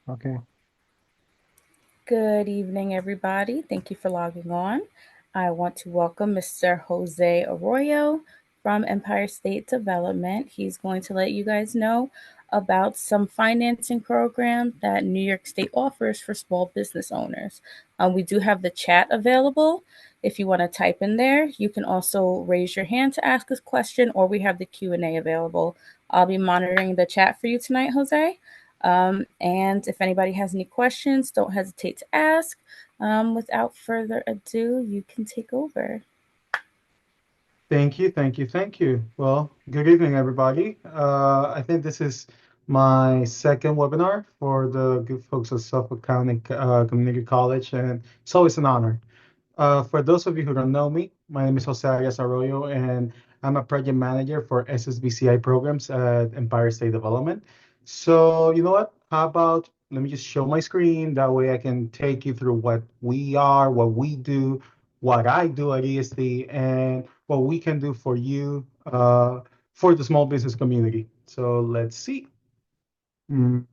Okay. Good evening, everybody. Thank you for logging on. I want to welcome Mr. Jose Arroyo from Empire State Development. He's going to let you guys know about some financing program that New York State offers for small business owners. We do have the chat available. If you want to type in there, you can also raise your hand to ask a question, or we have the Q&A available. I'll be monitoring the chat for you tonight, Jose. And if anybody has any questions, don't hesitate to ask. Without further ado, you can take over. Thank you, thank you, thank you. Well, good evening, everybody. I think this is my second webinar for the good folks at Suffolk County Community College, and it's always an honor. For those of you who don't know me, my name is Jose Arias Arroyo, and I'm a project manager for SSBCI programs at Empire State Development. So, you know what? How about let me just show my screen. That way I can take you through what we are, what we do, what I do at ESD, and what we can do for you for the small business community. So let's see. Mm,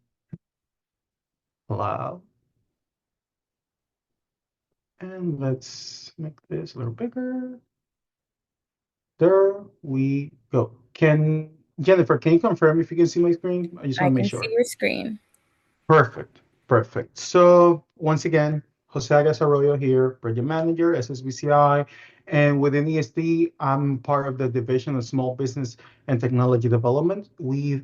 Allow. And let's make this a little bigger. There we go. Can Jennifer, can you confirm if you can see my screen? I just I want to make can see sure. your screen. Perfect. Perfect. So once again, Jose Arias Arroyo here, project manager, SSBCI, and within ESD, I'm part of the division of small business and technology development. We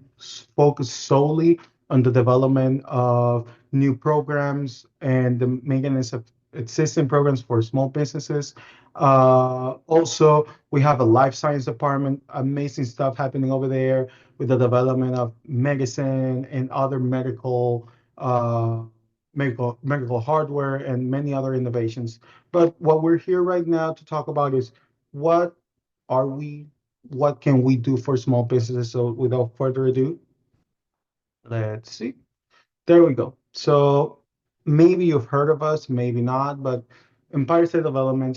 focus solely on the development of new programs and the maintenance of existing programs for small businesses. Also, we have a life science department, amazing stuff happening over there with the development of medicine and other uh, medical hardware, and many other innovations. But what we're here right now to talk about is what are we, what can we do for small businesses? So without further ado, let's see. There we go. So maybe you've heard of us, maybe not, but Empire State Development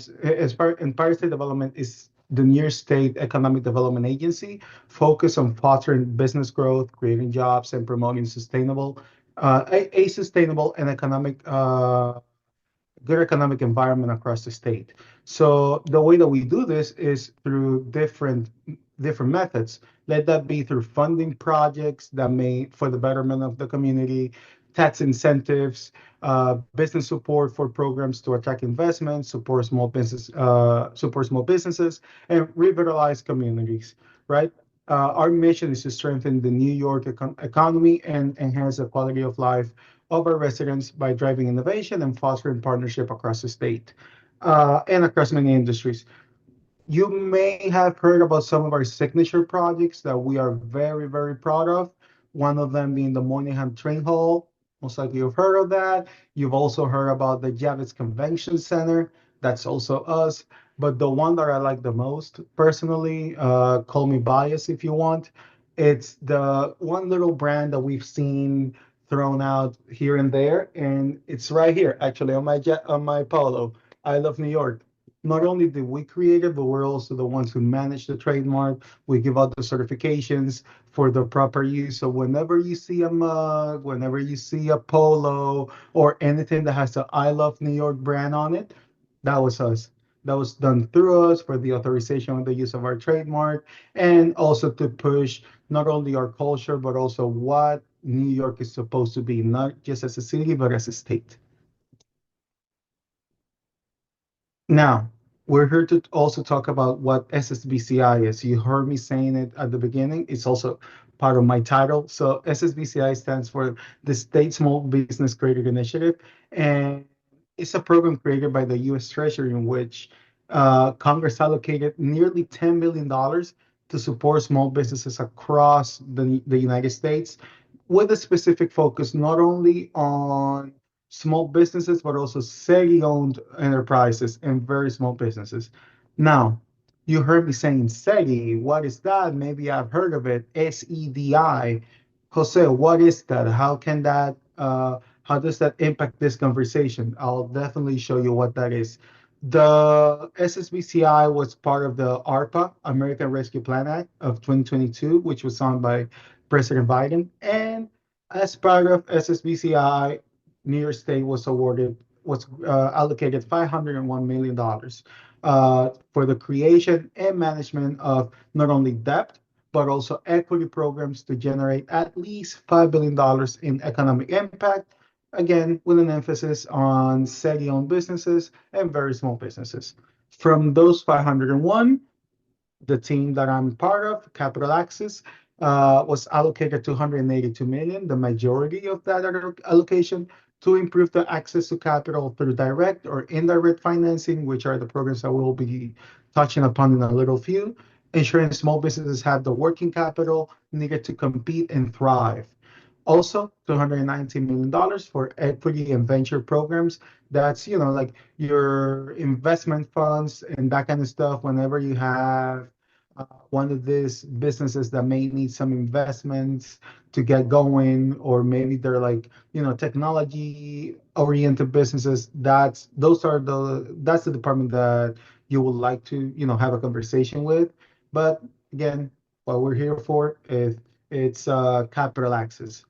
is the New York State Economic Development Agency focused on fostering business growth, creating jobs, and promoting a sustainable and good economic environment across the state. So the way that we do this is through different methods. Let that be through funding projects that may for the betterment of the community, tax incentives, business support for programs to attract investment, support small businesses, and revitalize communities. Right. Our mission is to strengthen the New York economy and enhance the quality of life of our residents by driving innovation and fostering partnership across the state and across many industries. You may have heard about some of our signature projects that we are very, very proud of. One of them being the Moynihan Train Hall. Most likely you've heard of that. You've also heard about the Javits Convention Center. That's also us. But the one that I like the most personally, call me biased if you want, it's the one little brand that we've seen thrown out here and there, and it's right here actually on on my polo. I love New York. Not only did we create it, but we're also the ones who manage the trademark. We give out the certifications for the proper use. So whenever you see a mug, whenever you see a polo, or anything that has the I Love New York brand on it, that was us. That was done through us for the authorization of the use of our trademark, and also to push not only our culture, but also what New York is supposed to be, not just as a city, but as a state. Now, we're here to also talk about what SSBCI is. You heard me saying it at the beginning. It's also part of my title. So SSBCI stands for the State Small Business Credit Initiative, and it's a program created by the U.S. Treasury in which Congress allocated nearly $10 billion to support small businesses across the United States, with a specific focus not only on small businesses, but also SETI-owned enterprises and very small businesses. Now, you heard me saying SETI. What is that? Maybe I've heard of it. SEDI. Jose, what is that? How does that impact this conversation? I'll definitely show you what that is. The SSBCI was part of the ARPA, American Rescue Plan Act of 2022, which was signed by President Biden. And As part of SSBCI, New York State was allocated $501 million for the creation and management of not only debt, but also equity programs to generate at least $5 billion in economic impact, again, with an emphasis on city-owned businesses and very small businesses. From those 501, the team that I'm part of, Capital Access, was allocated 282 million, the majority of that allocation to improve the access to capital through direct or indirect financing, which are the programs that we'll be touching upon in a little few, ensuring small businesses have the working capital needed to compete and thrive. Also, $219 million for equity and venture programs. That's, like your investment funds and that kind of stuff. Whenever you have one of these businesses that may need some investments to get going, or maybe they're like, technology oriented businesses, that's the department that you would like to, have a conversation with. But again, what we're here for is it's capital access.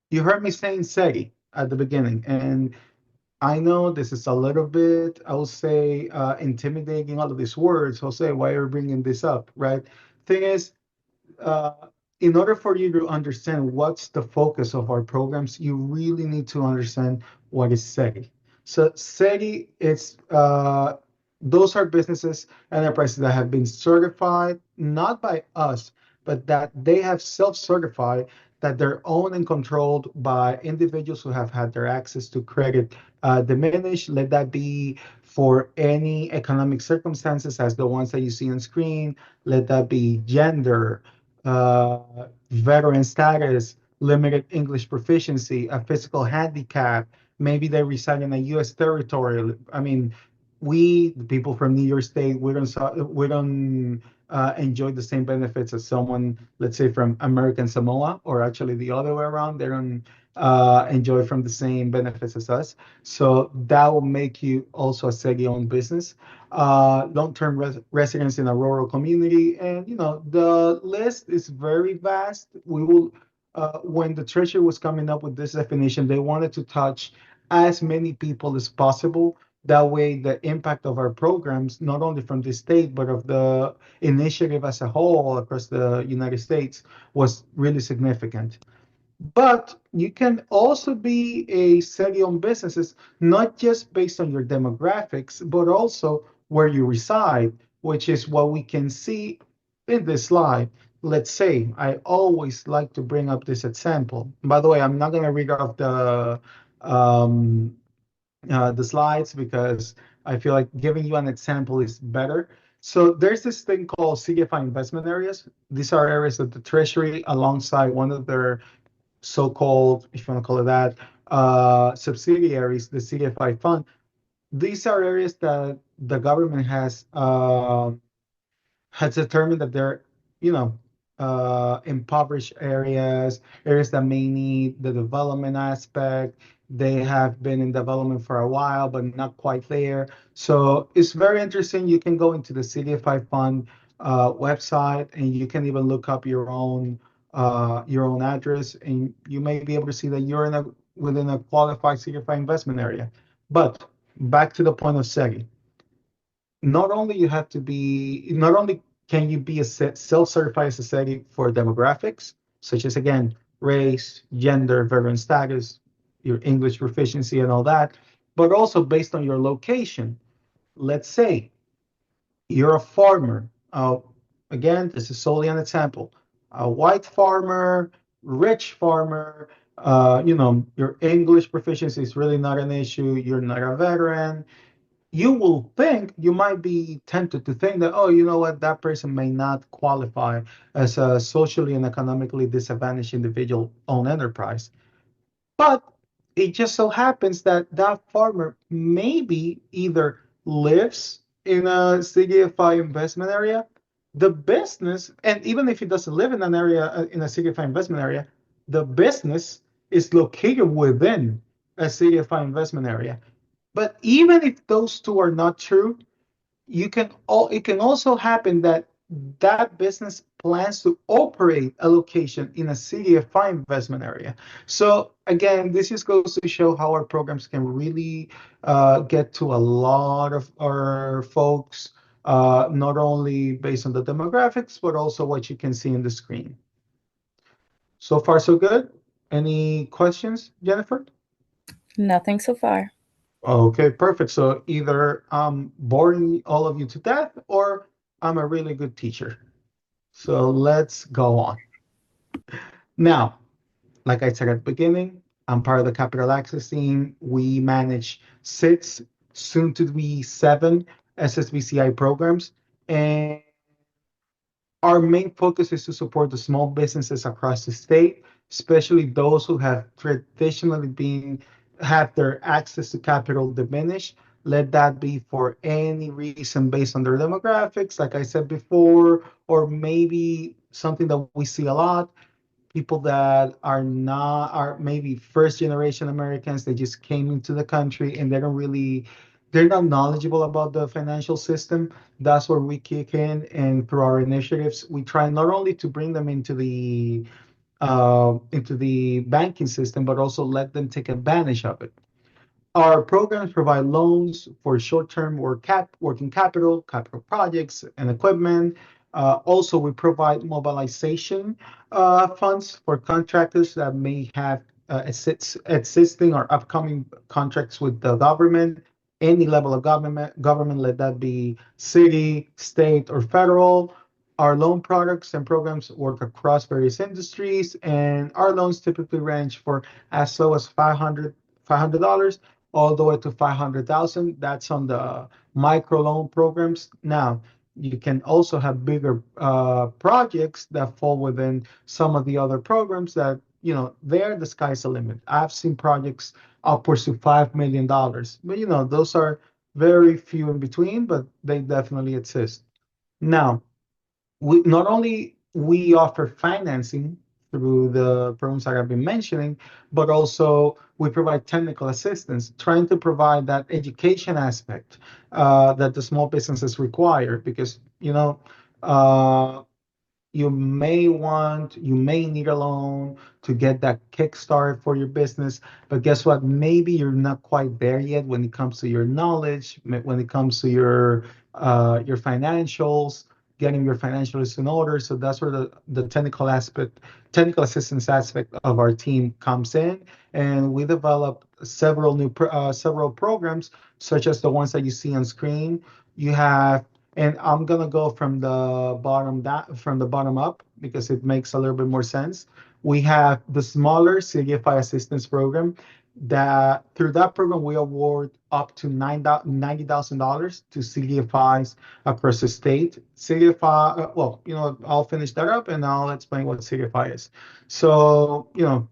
You heard me saying SETI at the beginning, and I know this is a little bit, I will say, intimidating, all of these words. Jose, why are you bringing this up, right? Thing is, uh, in order for you to understand what's the focus of our programs, you really need to understand what is SETI. So SETI, those are businesses, enterprises that have been certified, not by us, but that they have self-certified, that they're owned and controlled by individuals who have had their access to credit diminished. Let that be for any economic circumstances as the ones that you see on screen. Let that be gender, uh, veteran status, limited English proficiency, a physical handicap. Maybe they reside in a U.S. territory. I mean, the people from New York State, we don't enjoy the same benefits as someone, let's say, from American Samoa, or actually the other way around. They don't enjoy from the same benefits as us. So that will make you also a city-owned business. Long-term residents in a rural community, and the list is very vast. When the treasurer was coming up with this definition, they wanted to touch as many people as possible. That way, the impact of our programs, not only from the state, but of the initiative as a whole across the United States, was really significant. But you can also be a city-owned businesses, not just based on your demographics, but also where you reside, which is what we can see in this slide. Let's say I always like to bring up this example. By the way, I'm not going to read off um, the slides because I feel like giving you an example is better. So there's this thing called CDFI investment areas. These are areas that the Treasury, alongside one of their so-called, if you want to call it that, subsidiaries, the CDFI fund. These are areas that the government has determined that they're, you know, impoverished areas, areas that may need the development aspect. They have been in development for a while, but not quite there. So it's very interesting. You can go into the CDFI Fund website, and you can even look up your own address, and you may be able to see that you're within a qualified CDFI investment area. But back to the point of SEGI, not only can you be a self-certified society for demographics, such as, again, race, gender, veteran status, your English proficiency, and all that, but also based on your location. Let's say you're a farmer. Again, this is solely an example. A white farmer, rich farmer, your English proficiency is really not an issue. You're not a veteran. You might be tempted to think that, oh, you know what, that person may not qualify as a socially and economically disadvantaged individual owned enterprise. But it just so happens that that farmer maybe either lives in a CDFI investment area, the business, and even if he doesn't live in an area, in a CDFI investment area, the business is located within a CDFI investment area. But even if those two are not true, it can also happen that that business plans to operate a location in a CDFI investment area. So again, this just goes to show how our programs can really get to a lot of our folks, not only based on the demographics, but also what you can see in the screen. So far, so good. Any questions, Jennifer? Nothing so far. Okay, perfect. So either I'm boring all of you to death or I'm a really good teacher. So let's go on. Now, like I said at the beginning, I'm part of the capital access team. We manage six, soon to be seven SSBCI programs. And our main focus is to support the small businesses across the state, especially those who have traditionally been had their access to capital diminished. Let that be for any reason based on their demographics, like I said before, or maybe something that we see a lot, people that are not are maybe first generation Americans. They just came into the country and they're not knowledgeable about the financial system. That's where we kick in, and through our initiatives, we try not only to bring them into the banking system, but also let them take advantage of it. Our programs provide loans for short-term working capital, capital projects, and equipment. Also, we provide mobilization funds for contractors that may have existing or upcoming contracts with the government, any level of government, let that be city, state, or federal. Our loan products and programs work across various industries, and our loans typically range for as low as $500 all the way to 500,000. That's on the micro loan programs. Now, you can also have bigger projects that fall within some of the other programs that, there the sky's the limit. I've seen projects upwards to $5 million, but those are very few in between, but they definitely exist. Now, we not only we offer financing through the programs that I've been mentioning, but also we provide technical assistance, trying to provide that education aspect that the small businesses require, because uh, you may need a loan to get that kickstart for your business, but guess what? Maybe you're not quite there yet when it comes to your knowledge, when it comes to your financials, getting your financials in order. So that's where the technical assistance aspect of our team comes in, and we develop several programs, such as the ones that you see on screen. You have and I'm gonna go from the bottom up because it makes a little bit more sense. We have the smaller CDFI assistance program that through that program we award up to $90,000 to CDFIs across the state. CDFI, well, I'll finish that up and I'll explain what CDFI is. So,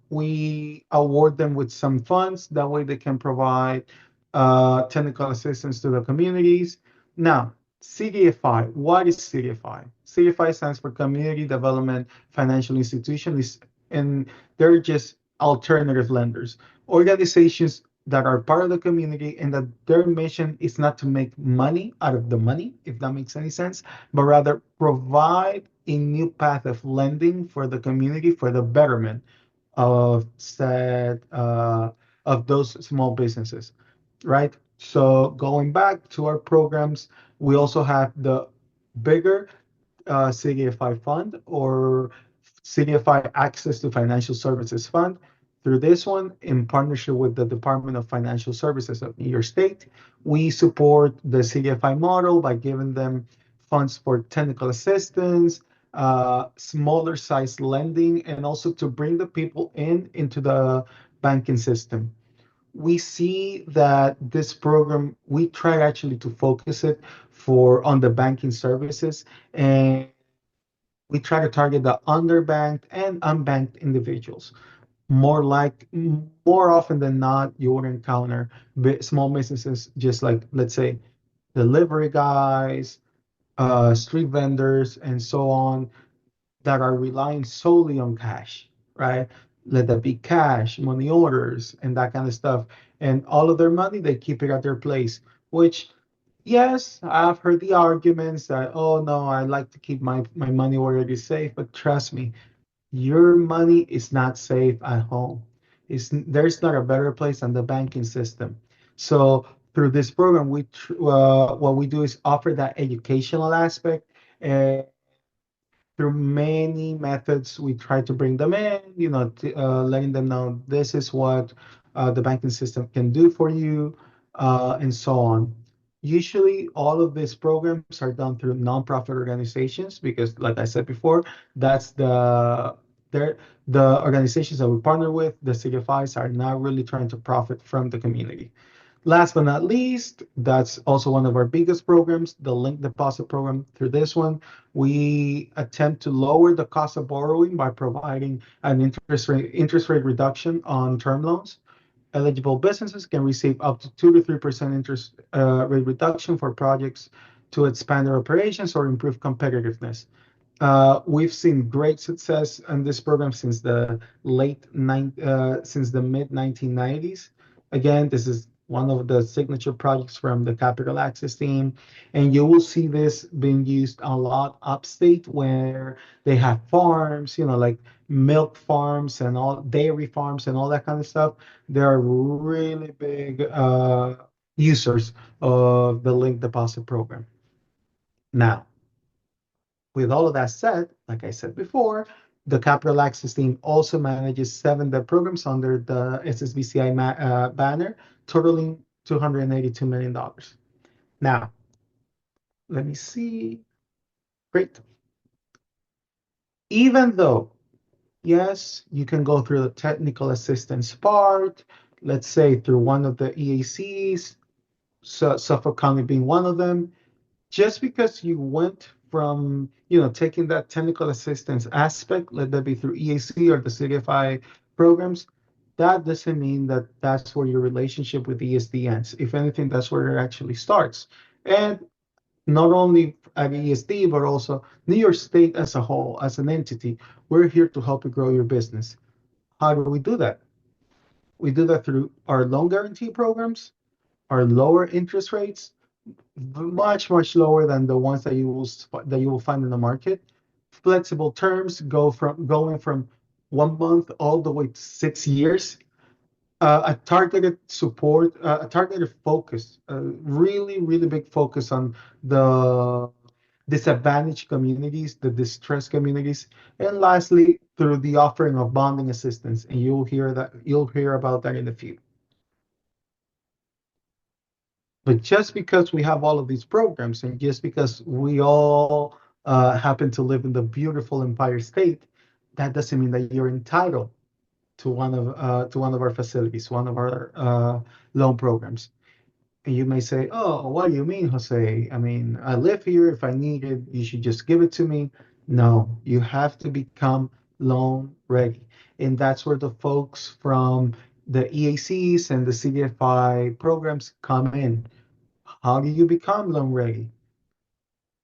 we award them with some funds. That way they can provide technical assistance to the communities. Now, CDFI, what is CDFI? CDFI stands for Community Development Financial Institutions, and they're just alternative lenders, organizations that are part of the community and that their mission is not to make money out of the money, if that makes any sense, but rather provide a new path of lending for the community for the betterment of of those small businesses, right? So going back to our programs, we also have the bigger CDFI fund or CDFI Access to Financial Services Fund. Through this one, in partnership with the Department of Financial Services of New York State, we support the CDFI model by giving them funds for technical assistance, smaller size lending, and also to bring the people into the banking system. We see that this program, we try actually to focus it for on the banking services, and we try to target the underbanked and unbanked individuals. More often than not, you would encounter small businesses just like, let's say, delivery guys, street vendors, and so on, that are relying solely on cash, right? Let that be cash, money orders, and that kind of stuff. And all of their money, they keep it at their place, which Yes, I've heard the arguments that, oh no, I like to keep my money where it is safe, but trust me, your money is not safe at home. There's not a better place than the banking system. So through this program, what we do is offer that educational aspect. Uh, Through many methods, we try to bring them in, letting them know this is what the banking system can do for you, and so on. Usually, all of these programs are done through nonprofit organizations because, like I said before, that's they're, the organizations that we partner with, the CFIs, are not really trying to profit from the community. Last but not least, that's also one of our biggest programs, the link deposit program. Through this one, we attempt to lower the cost of borrowing by providing an interest rate reduction on term loans. Eligible businesses can receive up to 2 to 3% interest rate reduction for projects to expand their operations or improve competitiveness. We've seen great success in this program since the mid 1990s. Again, this is one of the signature projects from the Capital Access team, and you will see this being used a lot upstate where they have farms, like milk farms and all dairy farms and all that kind of stuff. They are really big users of the link deposit program. Now, with all of that said, like I said before, the Capital Access team also manages seven debt programs under the SSBCI banner, totaling $282 million. Now, let me see. Great. Even though, yes, you can go through the technical assistance part, let's say through one of the EACs, Suffolk County being one of them, just because you went from taking that technical assistance aspect, let that be through EAC or the CDFI programs, that doesn't mean that that's where your relationship with ESD ends. If anything, that's where it actually starts. And not only at ESD, but also New York State as a whole, as an entity, we're here to help you grow your business. How do we do that? We do that through our loan guarantee programs, our lower interest rates, much lower than the ones that you will find in the market. Flexible terms going from 1 month all the way to 6 years. A targeted support, a targeted focus, a really big focus on the disadvantaged communities, the distressed communities, and lastly, through the offering of bonding assistance. And you'll hear about that in a few. But just because we have all of these programs and just because we all happen to live in the beautiful Empire State, that doesn't mean that you're entitled to one of our facilities, one of our loan programs. And you may say, "Oh, what do you mean, Jose? I mean, I live here. If I need it, you should just give it to me." No, you have to become loan ready, and that's where the folks from the EACs and the CDFI programs come in. How do you become loan ready?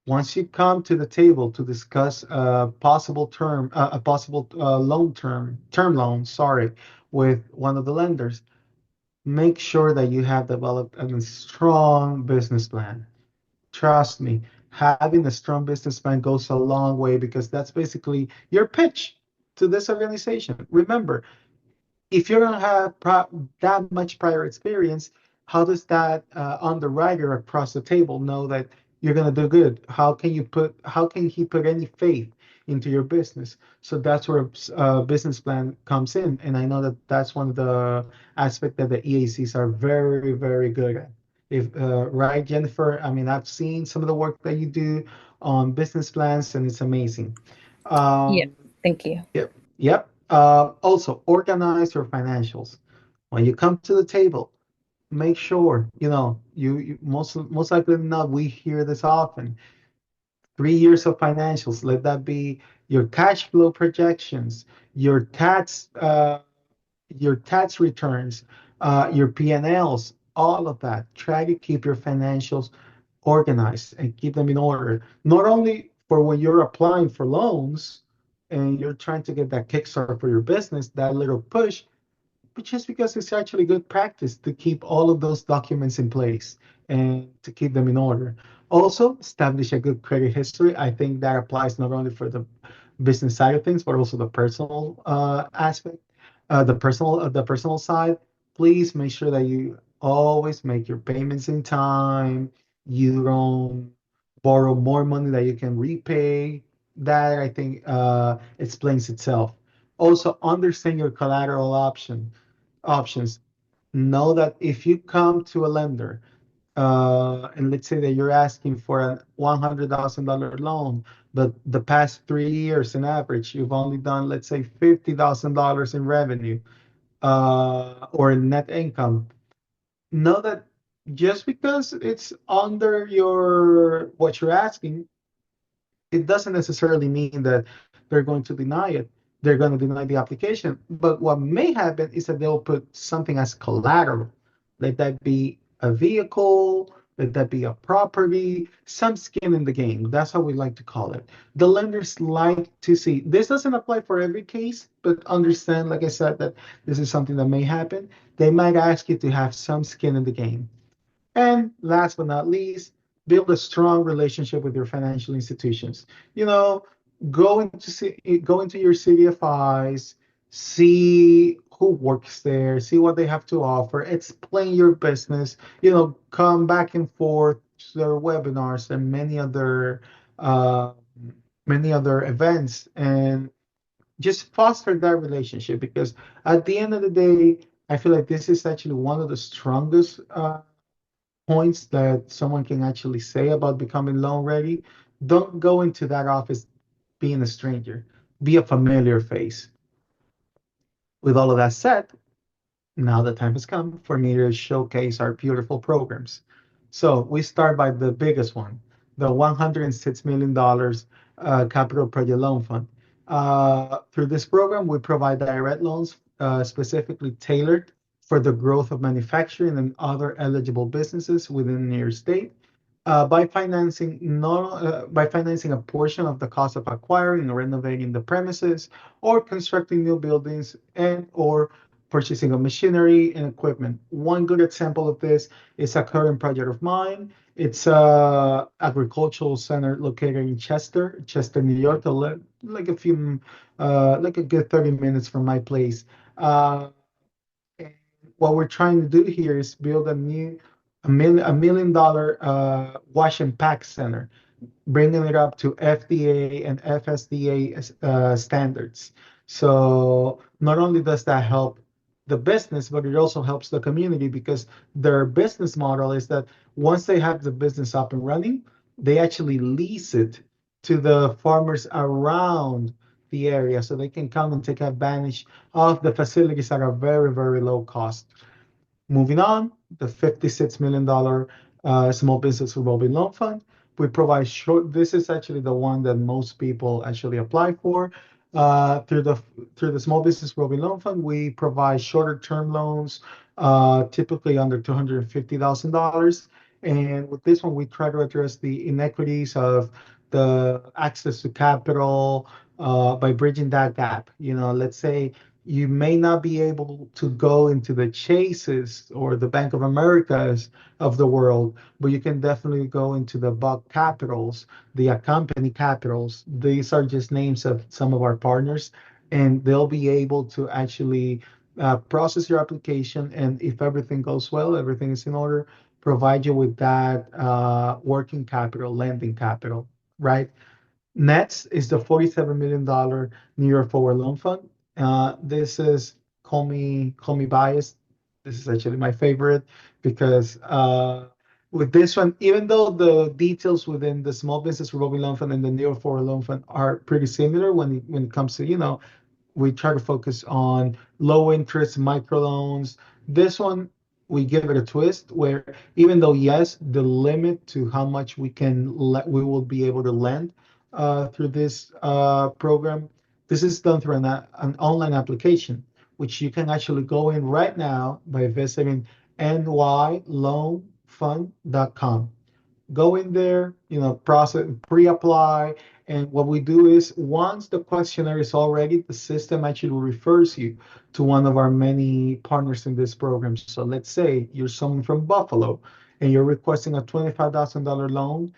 Once you come to the table to discuss a possible loan term loan, sorry, with one of the lenders, make sure that you have developed a strong business plan. Trust me, having a strong business plan goes a long way because that's basically your pitch to this organization. Remember, if you don't have that much prior experience, how does that underwriter across the table know that you're going to do good? How can he put any faith into your business? So that's where a business plan comes in. And I know that that's one of the aspects that the EACs are very, very good at. If right, Jennifer? I mean, I've seen some of the work that you do on business plans, and it's amazing. Yes, Um, thank you. Yep. Yep. Also, organize your financials. When you come to the table, make sure, you most likely than not, we hear this often. 3 years of financials, let that be your cash flow projections, your tax returns, your P&Ls, all of that. Try to keep your financials organized and keep them in order. Not only for when you're applying for loans and you're trying to get that kickstart for your business, that little push, but just because it's actually good practice to keep all of those documents in place and to keep them in order. Also, establish a good credit history. I think that applies not only for the business side of things, but also the personal aspect, the personal side. Please make sure that you always make your payments in time. You don't borrow more money that you can repay. That I think explains itself. Also, understand your collateral options. Know that if you come to a lender and let's say that you're asking for a $100,000 loan, but the past 3 years in average, you've only done, let's say, $50,000 in revenue or in net income. Know that just because it's under your what you're asking, it doesn't necessarily mean that they're going to deny it. They're going to deny the application. But what may happen is that they'll put something as collateral. Let that be a vehicle, let that be a property, some skin in the game. That's how we like to call it. The lenders like to see this doesn't apply for every case, but understand, like I said, that this is something that may happen. They might ask you to have some skin in the game. And last but not least, build a strong relationship with your financial institutions. You know, go into your CDFIs, see who works there, see what they have to offer, explain your business, come back and forth to their webinars and uh, many other events and just foster that relationship because at the end of the day, I feel like this is actually one of the strongest points that someone can actually say about becoming loan ready. Don't go into that office being a stranger. Be a familiar face. With all of that said, now the time has come for me to showcase our beautiful programs. So we start by the biggest one, the $106 million Capital Project Loan Fund. Through this program, we provide direct loans specifically tailored for the growth of manufacturing and other eligible businesses within your state by financing by financing a portion of the cost of acquiring or renovating the premises or constructing new buildings and or purchasing of machinery and equipment. One good example of this is a current project of mine. It's a agricultural center located in Chester, New York, like like a good 30 minutes from my place. And what we're trying to do here is build a $1 million wash and pack center, bringing it up to FDA and FSDA standards. So not only does that help the business, but it also helps the community because their business model is that once they have the business up and running, they actually lease it to the farmers around the area so they can come and take advantage of the facilities at a very, very low cost. Moving on, the $56 million Small Business Revolving Loan Fund. We provide short, this is actually the one that most people actually apply for. Through the Small Business Revolving Loan Fund, we provide shorter term loans, typically under $250,000. And with this one, we try to address the inequities of the access to capital by bridging that gap. Let's say you may not be able to go into the Chases or the Bank of Americas of the world, but you can definitely go into the Buck Capitals, the Accompany Capitals. These are just names of some of our partners, and they'll be able to actually process your application. And if everything goes well, everything is in order, provide you with that working capital, lending capital, right? Next is the $47 million New York Forward Loan Fund. This is call me biased. This is actually my favorite because with this one, even though the details within the Small Business Revolving Loan Fund and the New York Forward Loan Fund are pretty similar when it comes to we try to focus on low interest microloans. This one, we give it a twist where even though, yes, the limit to how much we will be able to lend through this program, this is done through an online application, which you can actually go in right now by visiting nyloanfund.com. Go in there, process, pre-apply. And what we do is once the questionnaire is all ready, the system actually refers you to one of our many partners in this program. So let's say you're someone from Buffalo and you're requesting a $25,000 loan,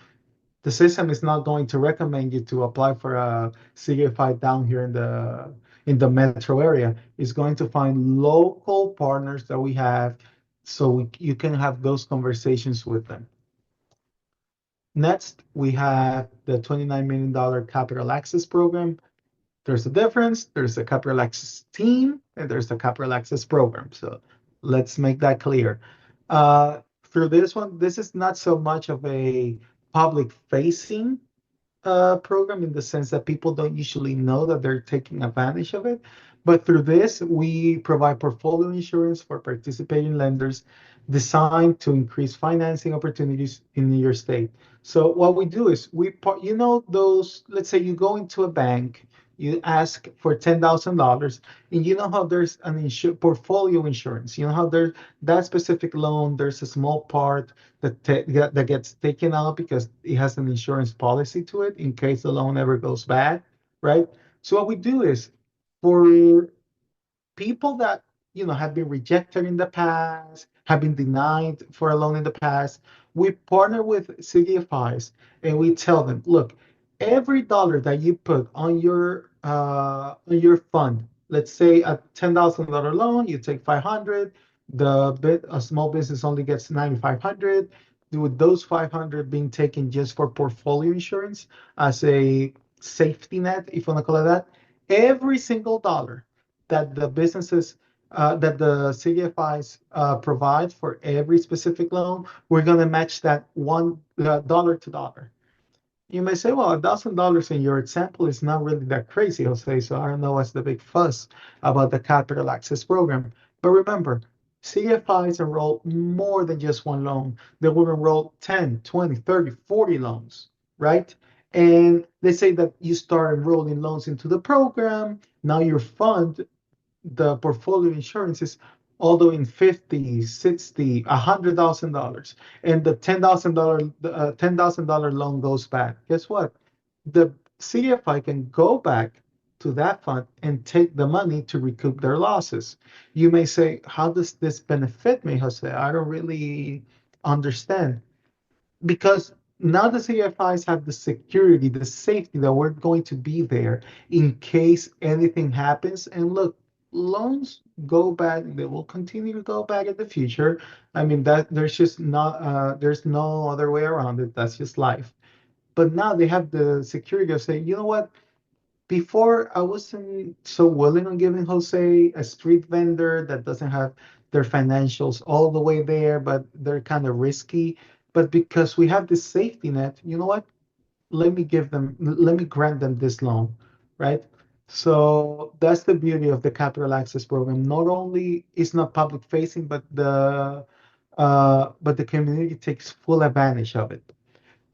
the system is not going to recommend you to apply for a CFI down here in the metro area. It's going to find local partners that we have so you can have those conversations with them. Next, we have the $29 million capital access program. There's a difference. There's a capital access team and there's the capital access program. So let's make that clear. For this one, this is not so much of a public facing program in the sense that people don't usually know that they're taking advantage of it. But through this, we provide portfolio insurance for participating lenders designed to increase financing opportunities in your state. So what we do is you know, those, let's say you go into a bank, you ask for $10,000, and you know how there's an portfolio insurance. You know how there's that specific loan, there's a small part that gets taken out because it has an insurance policy to it in case the loan ever goes bad, right? So what we do is for people that have been rejected in the past, have been denied for a loan in the past, we partner with CDFIs and we tell them, look, every dollar that you put on your fund, let's say a $10,000 loan, you take 500, a small business only gets 9,500. With those 500 being taken just for portfolio insurance as a safety net, if you want to call it that, every single dollar that that the CDFIs provide for every specific loan, we're going to match that one dollar to dollar. You may say, well, $1,000 in your example is not really that crazy, Jose. So I don't know what's the big fuss about the capital access program. But remember, CFIs enroll more than just one loan. They will enroll 10, 20, 30, 40 loans, right? And they say that you start enrolling loans into the program. Now your fund, the portfolio insurance is all the way in 50, 60, $100,000, and the $10,000 loan goes back. Guess what? The CFI can go back to that fund and take the money to recoup their losses. You may say, how does this benefit me, Jose? I don't really understand because now the CFIs have the security, the safety that we're going to be there in case anything happens. And look, loans go bad, they will continue to go bad in the future. I mean that there's just not there's no other way around it. That's just life. But now they have the security of saying, you know what? Before I wasn't so willing on giving Jose a street vendor that doesn't have their financials all the way there, but they're kind of risky. But because we have this safety net, you know what? Let me grant them this loan, right? So that's the beauty of the capital access program. Not only it's not public facing, but the community takes full advantage of it.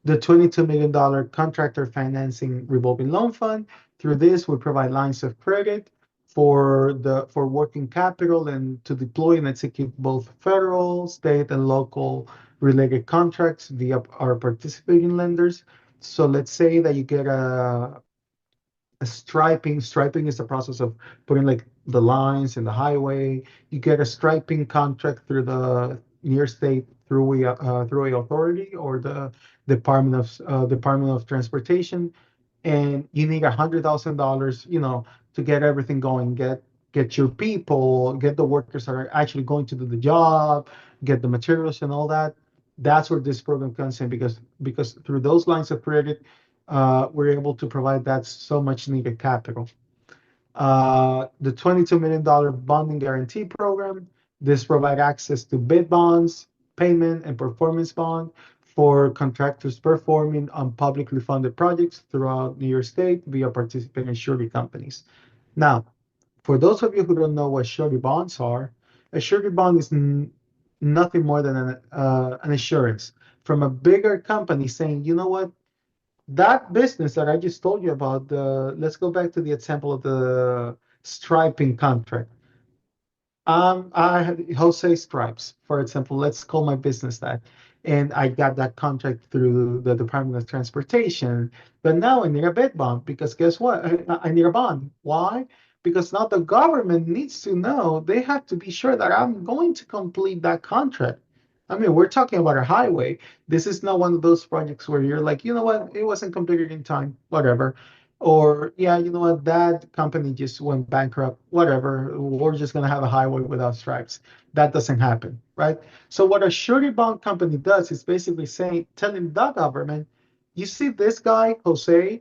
The $22 million contractor financing revolving loan fund. Through this, we provide lines of credit for working capital and to deploy and execute both federal, state, and local related contracts via our participating lenders. So let's say that you get a striping. Striping is the process of putting like the lines in the highway. You get a striping contract through the near state through a authority or the Department of Transportation, and you need $100,000, to get everything going, get your people, get the workers that are actually going to do the job, get the materials and all that. That's where this program comes in because through those lines of credit, we're able to provide that so much needed capital. The $22 million bonding guarantee program. This provides access to bid bonds, payment, and performance bond for contractors performing on publicly funded projects throughout New York State via participating surety companies. Now, for those of you who don't know what surety bonds are, a surety bond is nothing more than an assurance from a bigger company saying, you know what, that business that I just told you about, let's go back to the example of the striping contract. I had Jose Stripes, for example. Let's call my business that, and I got that contract through the Department of Transportation. But now I need a bid bond because guess what? I need a bond. Why? Because now the government needs to know. They have to be sure that I'm going to complete that contract. I mean, we're talking about a highway. This is not one of those projects where you're like, you know what, it wasn't completed in time, whatever. Or, yeah, you know what, that company just went bankrupt, whatever. We're just going to have a highway without stripes. That doesn't happen, right? So, what a surety bond company does is basically saying, telling the government, you see this guy, Jose,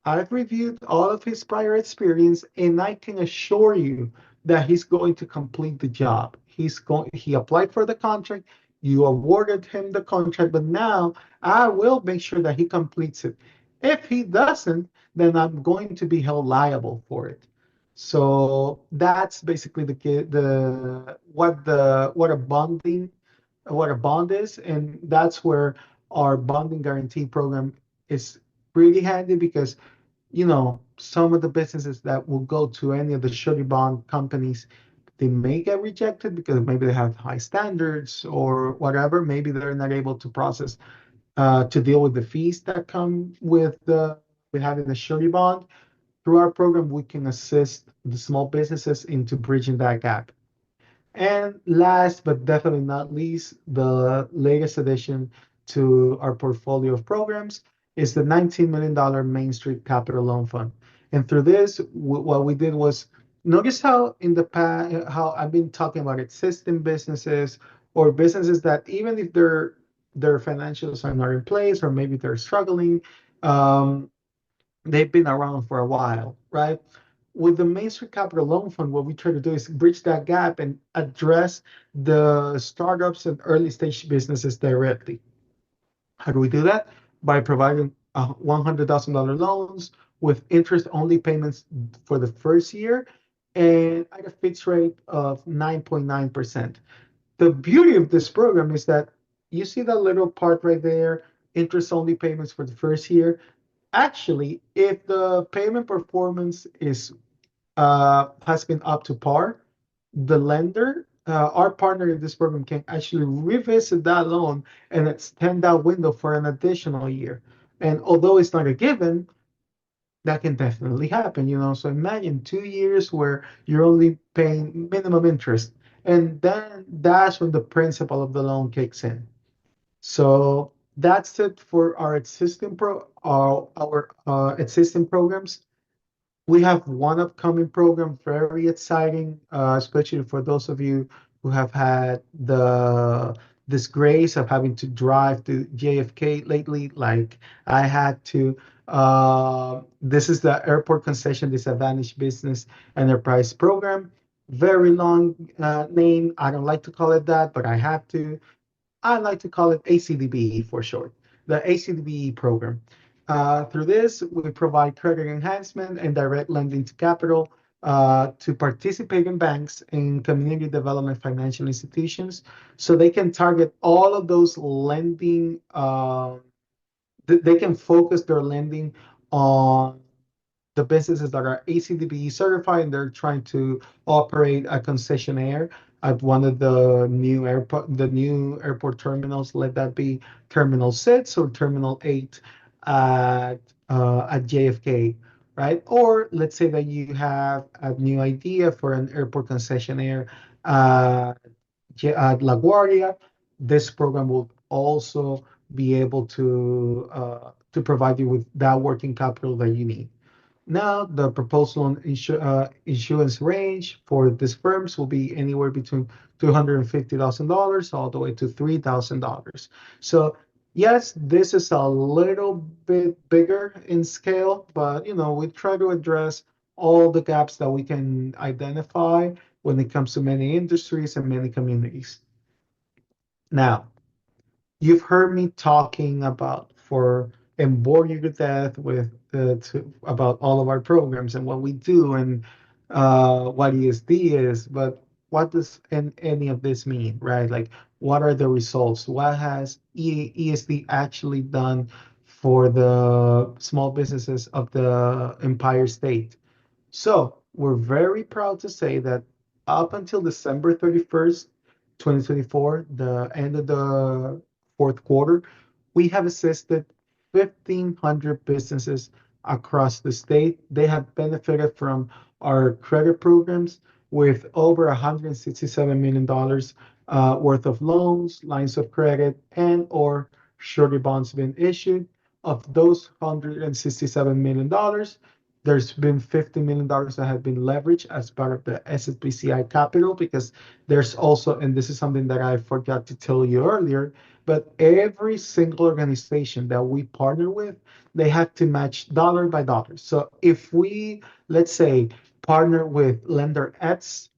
I've reviewed all of his prior experience, and I can assure you that he's going to complete the job. He applied for the contract, you awarded him the contract, but now I will make sure that he completes it. If he doesn't, then I'm going to be held liable for it. So that's basically what a bond is, and that's where our bonding guarantee program is really handy because some of the businesses that will go to any of the surety bond companies, they may get rejected because maybe they have high standards or whatever. Maybe they're not able to process to deal with the fees that come with having a surety bond. Through our program, we can assist the small businesses into bridging that gap. And last but definitely not least, the latest addition to our portfolio of programs is the $19 million Main Street Capital Loan Fund. And through this, what we did was notice how in the past, how I've been talking about existing businesses or businesses that even if their financials are not in place or maybe they're struggling, um, they've been around for a while, right? With the Main Street Capital Loan Fund, what we try to do is bridge that gap and address the startups and early stage businesses directly. How do we do that? By providing $100,000 loans with interest only payments for the first year and at a fixed rate of 9.9%. The beauty of this program is that you see that little part right there, interest only payments for the first year. Actually, if the payment performance is has been up to par, the lender, our partner in this program, can actually revisit that loan and extend that window for an additional year. And although it's not a given, that can definitely happen. So imagine 2 years where you're only paying minimum interest, and then that's when the principal of the loan kicks in. So that's it for our existing programs. We have one upcoming program, very exciting, especially for those of you who have had the disgrace of having to drive to JFK lately, like I had to. This is the Airport Concession Disadvantaged Business Enterprise Program. Very long name. I don't like to call it that, but I have to. I like to call it ACDBE for short, the ACDBE program. Through this, we provide credit enhancement and direct lending to capital to participating banks and community development financial institutions so they can target all of those lending, they can focus their lending on the businesses that are ACDBE certified and they're trying to operate a concessionaire at one of the new airport terminals, let that be Terminal 6 or Terminal 8 at JFK, right? Or let's say that you have a new idea for an airport concessionaire uh, at LaGuardia. This program will also be able to provide you with that working capital that you need. Now, the proposal on insurance range for these firms will be anywhere between $250,000 all the way to $3,000. So, yes, this is a little bit bigger in scale, but we try to address all the gaps that we can identify when it comes to many industries and many communities. Now, you've heard me talking about for and bore you to death with about all of our programs and what we do and what ESD is, but what does any of this mean, right? Like, what are the results? What has ESD actually done for the small businesses of the Empire State? So we're very proud to say that up until December 31st, 2024, the end of the fourth quarter, we have assisted 1,500 businesses across the state. They have benefited from our credit programs. with over $167 million worth of loans, lines of credit, and or surety bonds being issued. Of those $167 million, there's been $50 million that have been leveraged as part of the SSBCI capital, because there's also, and this is something that I forgot to tell you earlier, but every single organization that we partner with, they have to match dollar by dollar. So if we, let's say, partner with lender X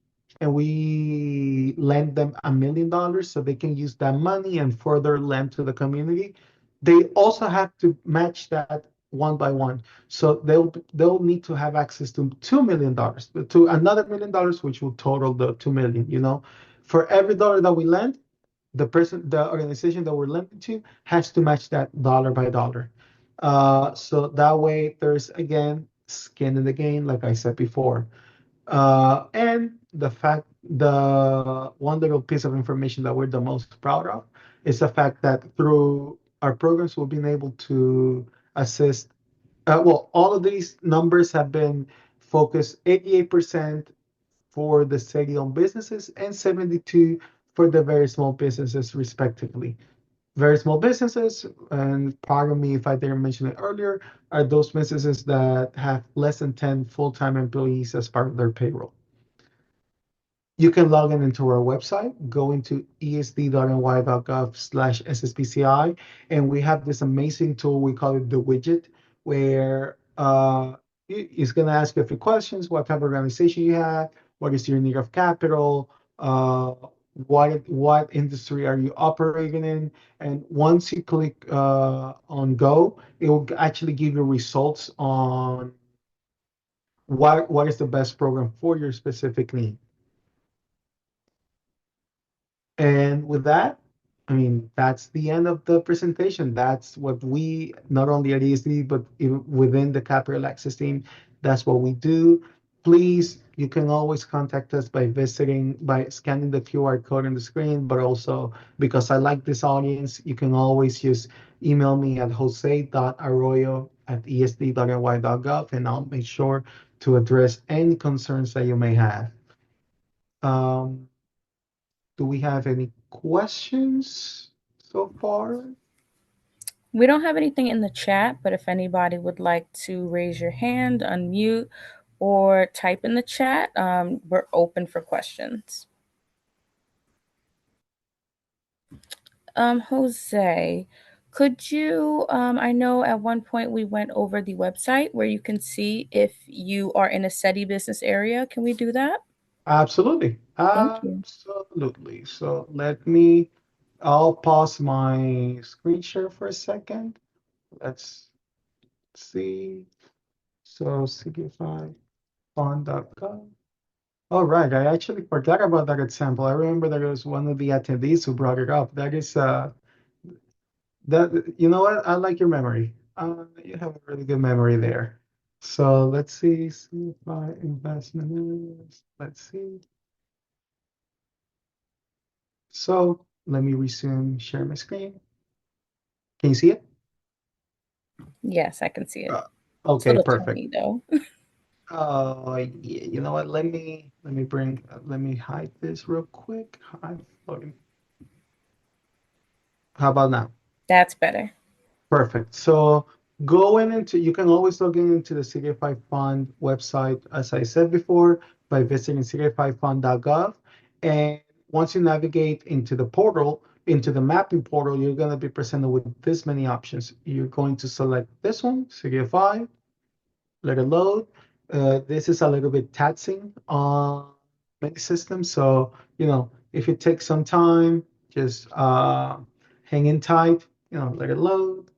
and we lend them $1 million so they can use that money and further lend to the community, they also have to match that one by one. So they'll need to have access to $2 million, to another $1 million, which will total the 2 million. For every dollar that we lend, the organization that we're lending to has to match that dollar by dollar. So that way, there's again skin in the game, like I said before. And the one little piece of information that we're the most proud of is the fact that through our programs, we've been able to assist. Well, all of these numbers have been focused 88% for the city-owned businesses and 72 for the very small businesses, respectively. Very small businesses, and pardon me if I didn't mention it earlier, are those businesses that have less than 10 full-time employees as part of their payroll. You can log in into our website, go into esd.ny.gov/SSPCI, and we have this amazing tool. We call it the widget, where it's going to ask you a few questions: what type of organization you have, what is your need of capital, what industry are you operating in, and once you click on go, it will actually give you results on what is the best program for your specific need. And with that, I mean, that's the end of the presentation. That's what we, not only at ESD, but even within the Capital Access team, that's what we do. Please, you can always contact us by scanning the QR code on the screen, but also, because I like this audience, you can always just email me at jose.arroyo@esd.ny.gov, and I'll make sure to address any concerns that you may have. Um, do we have any questions so far? We don't have anything in the chat, but if anybody would like to raise your hand, unmute, or type in the chat, we're open for questions. Jose, could you, I know at one point we went over the website where you can see if you are in a SETI business area. Can we do that? Absolutely. Thank you. Absolutely. So I'll pause my screen share for a second. Let's see. So signifyfund.com. All right. I actually forgot about that example. I remember there was one of the attendees who brought it up. You know what? I like your memory. You have a really good memory there. So let's see if my investment is, let's see. So let me resume share my screen. Can you see it? Yes, I can see it. It's a Okay, little perfect. tiny though. Yeah, you know what? Let me hide this real quick. Hide floating. How about now? That's better. Perfect. So you can always log in into the CDFI Fund website, as I said before, by visiting cdfifund.gov. And once you navigate into the portal, into the mapping portal, you're going to be presented with this many options. You're going to select this one, CDFI, let it load. This is a little bit taxing on many systems. So, if it takes some time, just hang in tight, let it load.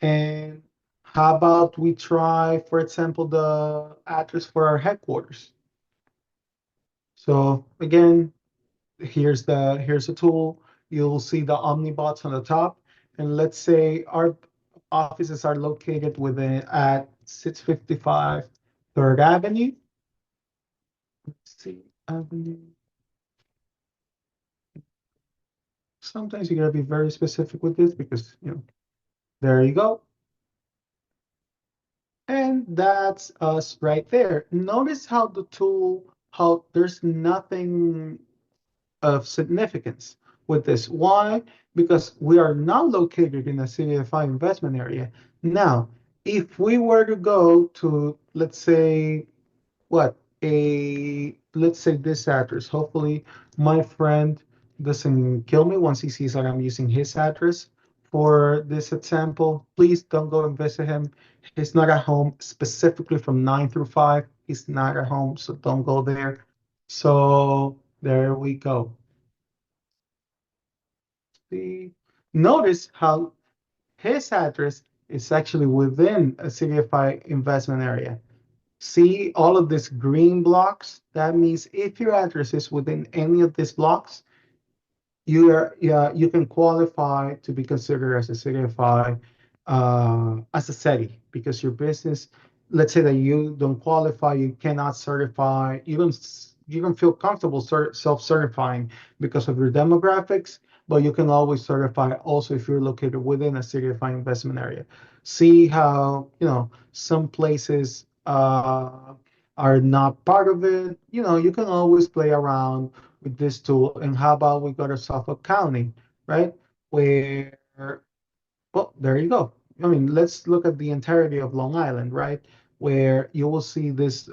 And how about we try, for example, the address for our headquarters? So again, here's the tool. You'll see the Omnibots on the top. And let's say our offices are located at 655 3rd Avenue. Let's see, Avenue. Sometimes you gotta be very specific with this because, there you go. And that's us right there. Notice how the tool how there's nothing of significance with this. Why? Because we are not located in a CDFI investment area. Now, if we were to go to, let's say, what let's say this address. Hopefully, my friend doesn't kill me once he sees that I'm using his address for this example. Please don't go and visit him. He's not at home specifically from 9 through 5. He's not at home, so don't go there. So there we go. See, notice how his address is actually within a CDFI investment area. See all of these green blocks? That means if your address is within any of these blocks, you can qualify to be considered as a certified as a SETI because your business, let's say that you don't qualify, you cannot certify, you don't feel comfortable self-certifying because of your demographics, but you can always certify also if you're located within a certified investment area. See how, some places are not part of it. You can always play around with this tool. And how about we go to Suffolk County, right? Where, well, there you go. I mean, let's look at the entirety of Long Island, right? Where you will see these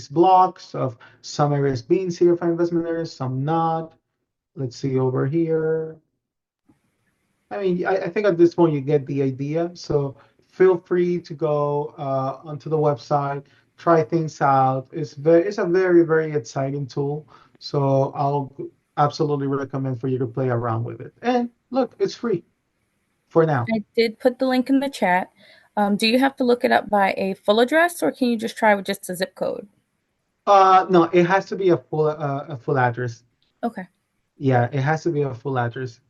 blocks of some areas being certified investment areas, some not. Let's see over here. I mean, I think at this point you get the idea. So feel free to go onto the website, try things out. It's a very, very exciting tool. So I'll absolutely recommend for you to play around with it. And look, it's free for now. I did put the link in the chat. Do you have to look it up by a full address, or can you just try with just a zip code? No, it has to be a full address. Okay. Yeah, it has to be a full address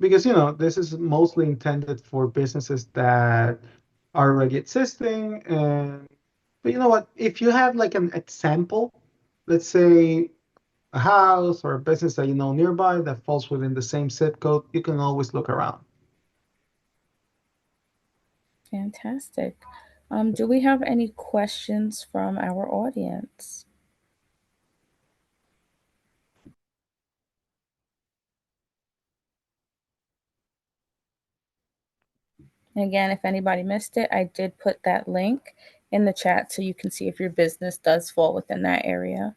because this is mostly intended for businesses that are already existing. And but you know what? If you have like an example, let's say a house or a business that you know nearby that falls within the same zip code, you can always look around. Fantastic. Do we have any questions from our audience? And again, if anybody missed it, I did put that link in the chat so you can see if your business does fall within that area.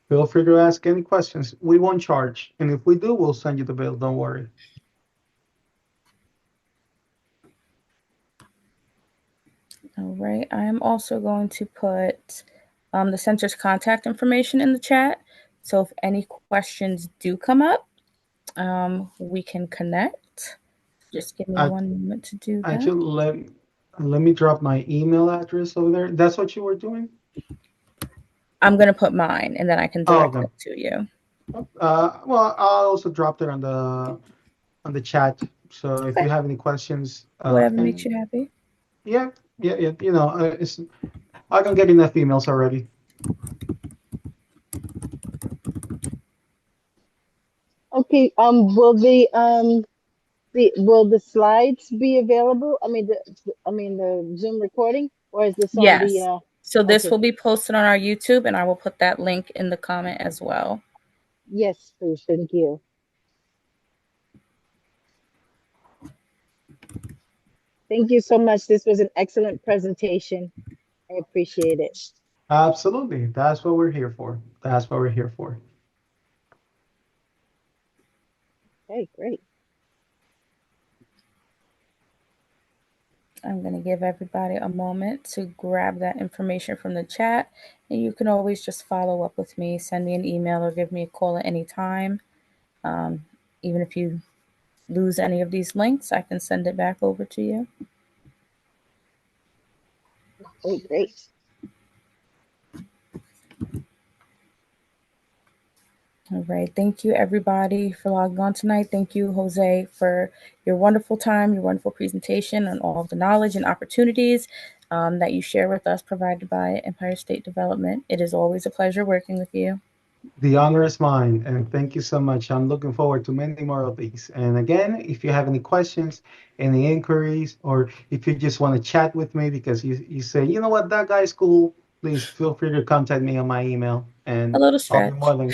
Feel free to ask any questions. We won't charge. And if we do, we'll send you the bill. Don't worry. All right. I'm also going to put the center's contact information in the chat. So if any questions do come up, we can connect. Just give me I, 1 moment to do that. Actually, let me drop my email address over there. That's what you were doing? I'm going to put mine and then I can Oh, direct okay. it to you. Well, I'll also drop it on the chat. So if Okay. you have any questions, Whatever makes and you happy. yeah, yeah, yeah, I can get enough emails already. Okay. Will the slides be available? The Zoom recording, or is this on the? Yes. So this Okay. will be posted on our YouTube and I will put that link in the comment as well. Yes, please. Thank you. Thank you so much. This was an excellent presentation. I appreciate it. Absolutely. That's what we're here for. That's what we're here for. Okay, great. I'm going to give everybody a moment to grab that information from the chat. And you can always just follow up with me, send me an email, or give me a call at any time. Even if you lose any of these links, I can send it back over to you. Oh, great. All right. Thank you, everybody, for logging on tonight. Thank you, Jose, for your wonderful time, your wonderful presentation, and all of the knowledge and opportunities that you share with us provided by Empire State Development. It is always a pleasure working with you. The honor is mine, and thank you so much. I'm looking forward to many more of these. And again, if you have any questions, any inquiries, or if you just want to chat with me because you say, you know what, that guy's cool, please feel free to contact me on my email, A and little I'll be stretch. more than.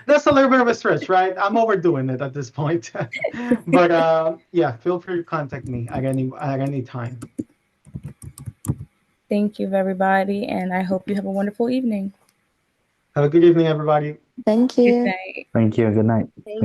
That's a little bit of a stretch, right? I'm overdoing it at this point. But yeah, feel free to contact me at any time. Thank you, everybody, and I hope you have a wonderful evening. Have a good evening, everybody. Thank Good you. night. Thank you. Good night. Thank